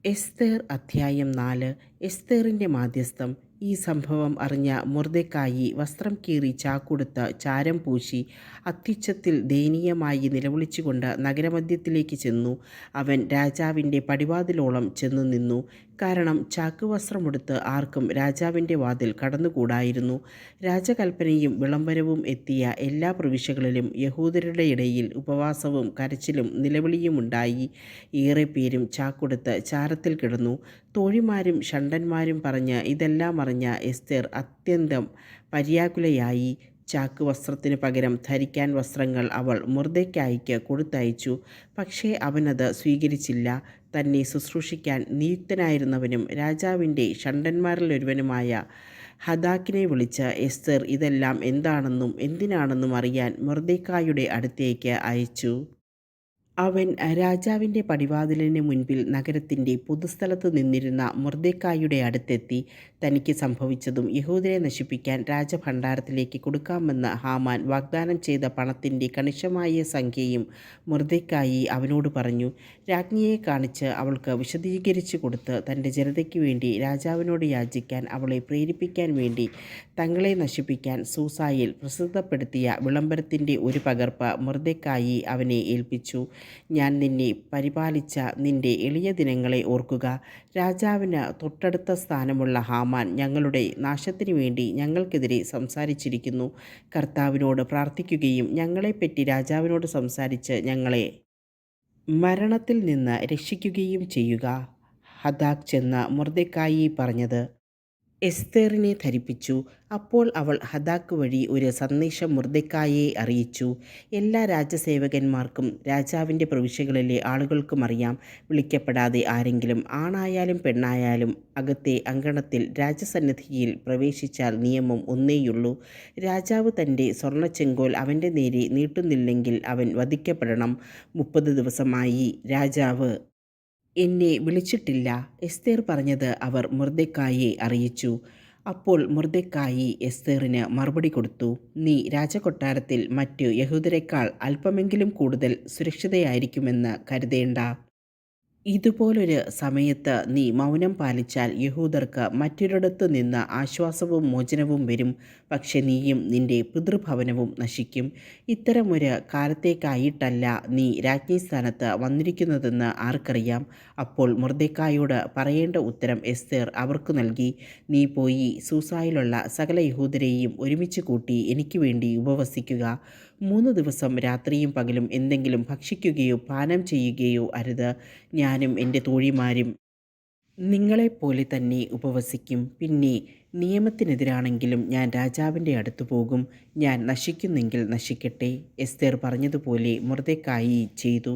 എസ്തേർ അധ്യായം 4. എസ്തേറിൻ്റെ മാധ്യസ്ഥം. ഈ സംഭവം അറിഞ്ഞ മൊർദെഖായി വസ്ത്രം കീറി ചാക്കുടുത്ത് ചാരം പൂശി അത്യുച്ചത്തിൽ ദയനീയമായി നിലവിളിച്ചുകൊണ്ട് നഗരമധ്യത്തിലേക്ക് ചെന്നു. അവൻ രാജാവിൻ്റെ പടിവാതിലോളം ചെന്നു നിന്നു. കാരണം ചാക്കുവസ്ത്രമുടുത്ത് ആർക്കും രാജാവിൻ്റെ വാതിൽ കടന്നുകൂടായിരുന്നു. രാജകൽപ്പനയും വിളംബരവും എത്തിയ എല്ലാ പ്രവിശ്യകളിലും യഹൂദരുടെ ഇടയിൽ ഉപവാസവും കരച്ചിലും നിലവിളിയുമുണ്ടായി. ഏറെ പേരും ചാക്കുടുത്ത് ചാരത്തിൽ കിടന്നു. തോഴിമാരും ഷണ്ഡന്മാരും പറഞ്ഞ് ഇതെല്ലാം അറിഞ്ഞ എസ്തേർ അത്യന്തം പര്യാകുലയായി. ചാക്കുവസ്ത്രത്തിനു പകരം ധരിക്കാൻ വസ്ത്രങ്ങൾ അവൾ മൊർദെഖായിക്ക് കൊടുത്തയച്ചു. പക്ഷേ അവനത് സ്വീകരിച്ചില്ല. തന്നെ ശുശ്രൂഷിക്കാൻ നിയുക്തനായിരുന്നവനും രാജാവിൻ്റെ ഷണ്ഡന്മാരിലൊരുവനുമായ ഹദാക്കിനെ വിളിച്ച് എസ്തേർ ഇതെല്ലാം എന്താണെന്നും എന്തിനാണെന്നും അറിയാൻ മൊർദെഖായിയുടെ അടുത്തേക്ക് അയച്ചു. അവൻ രാജാവിൻ്റെ പടിവാതിലിന് മുൻപിൽ നഗരത്തിൻ്റെ പൊതുസ്ഥലത്ത് നിന്നിരുന്ന മൊർദെഖായിയുടെ അടുത്തെത്തി. തനിക്ക് സംഭവിച്ചതും യഹൂദരെ നശിപ്പിക്കാൻ രാജഭണ്ഡാരത്തിലേക്ക് കൊടുക്കാമെന്ന് ഹാമാൻ വാഗ്ദാനം ചെയ്ത പണത്തിൻ്റെ കണിശമായ സംഖ്യയും മൊർദെഖായി അവനോട് പറഞ്ഞു. രാജ്ഞിയെ കാണിച്ച് അവൾക്ക് വിശദീകരിച്ചു കൊടുത്ത് തൻ്റെ ജനതയ്ക്ക് വേണ്ടി രാജാവിനോട് യാചിക്കാൻ അവളെ പ്രേരിപ്പിക്കാൻ വേണ്ടി തങ്ങളെ നശിപ്പിക്കാൻ സൂസായിൽ പ്രസിദ്ധപ്പെടുത്തിയ വിളംബരത്തിൻ്റെ ഒരു പകർപ്പ് മൊർദെഖായി അവനെ ഏൽപ്പിച്ചു. ഞാൻ നിന്നെ പരിപാലിച്ച നിന്റെ എളിയ ദിനങ്ങളെ ഓർക്കുക. രാജാവിന് തൊട്ടടുത്ത സ്ഥാനമുള്ള ഹാമാൻ ഞങ്ങളുടെ നാശത്തിനു വേണ്ടി ഞങ്ങൾക്കെതിരെ സംസാരിച്ചിരിക്കുന്നു. കർത്താവിനോട് പ്രാർത്ഥിക്കുകയും ഞങ്ങളെപ്പറ്റി രാജാവിനോട് സംസാരിച്ച് ഞങ്ങളെ മരണത്തിൽ നിന്ന് രക്ഷിക്കുകയും ചെയ്യുക. ഹദാക്ക് ചെന്ന് മൊർദെഖായി പറഞ്ഞത് എസ്തേറിനെ ധരിപ്പിച്ചു. അപ്പോൾ അവൾ ഹദാക്ക് വഴി ഒരു സന്ദേശം മൊർദെഖായിയെ അറിയിച്ചു. എല്ലാ രാജസേവകന്മാർക്കും രാജാവിൻ്റെ പ്രവിശ്യകളിലെ ആളുകൾക്കും അറിയാം, വിളിക്കപ്പെടാതെ ആരെങ്കിലും ആണായാലും പെണ്ണായാലും അകത്തെ അങ്കണത്തിൽ രാജസന്നിധിയിൽ പ്രവേശിച്ചാൽ നിയമം ഒന്നേയുള്ളൂ. രാജാവ് തൻ്റെ സ്വർണ്ണച്ചെങ്കോൽ അവൻ്റെ നേരെ നീട്ടുന്നില്ലെങ്കിൽ അവൻ വധിക്കപ്പെടണം. 30 ദിവസമായി രാജാവ് എന്നെ വിളിച്ചിട്ടില്ല. എസ്തേർ പറഞ്ഞത് അവർ മൊർദെഖായിയെ അറിയിച്ചു. അപ്പോൾ മൊർദെഖായി എസ്തേറിന് മറുപടി കൊടുത്തു. നീ രാജകൊട്ടാരത്തിൽ മറ്റു യഹൂദരെക്കാൾ അല്പമെങ്കിലും കൂടുതൽ സുരക്ഷിതയായിരിക്കുമെന്ന് കരുതേണ്ട. ഇതുപോലൊരു സമയത്ത് നീ മൗനം പാലിച്ചാൽ യഹൂദർക്ക് മറ്റൊരിടത്തു നിന്ന് ആശ്വാസവും മോചനവും വരും. പക്ഷെ നീയും നിന്റെ പിതൃഭവനവും നശിക്കും. ഇത്തരമൊരു കാലത്തേക്കായിട്ടല്ല നീ രാജ്ഞിസ്ഥാനത്ത് വന്നിരിക്കുന്നതെന്ന് ആർക്കറിയാം. അപ്പോൾ മൊർദെഖായിയോട് പറയേണ്ട ഉത്തരം എസ്തേർ അവർക്ക് നൽകി. നീ പോയി സൂസായിലുള്ള സകല യഹൂദരെയും ഒരുമിച്ച് കൂട്ടി എനിക്ക് വേണ്ടി ഉപവസിക്കുക. 3 ദിവസം രാത്രിയും പകലും എന്തെങ്കിലും ഭക്ഷിക്കുകയോ പാനം ചെയ്യുകയോ അരുത്. ഞാനും എൻ്റെ തോഴിമാരും നിങ്ങളെപ്പോലെ തന്നെ ഉപവസിക്കും. പിന്നെ നിയമത്തിനെതിരാണെങ്കിലും ഞാൻ രാജാവിൻ്റെ അടുത്ത് പോകും. ഞാൻ നശിക്കുന്നെങ്കിൽ നശിക്കട്ടെ. എസ്തേർ പറഞ്ഞതുപോലെ മൊർദെഖായി ചെയ്തു.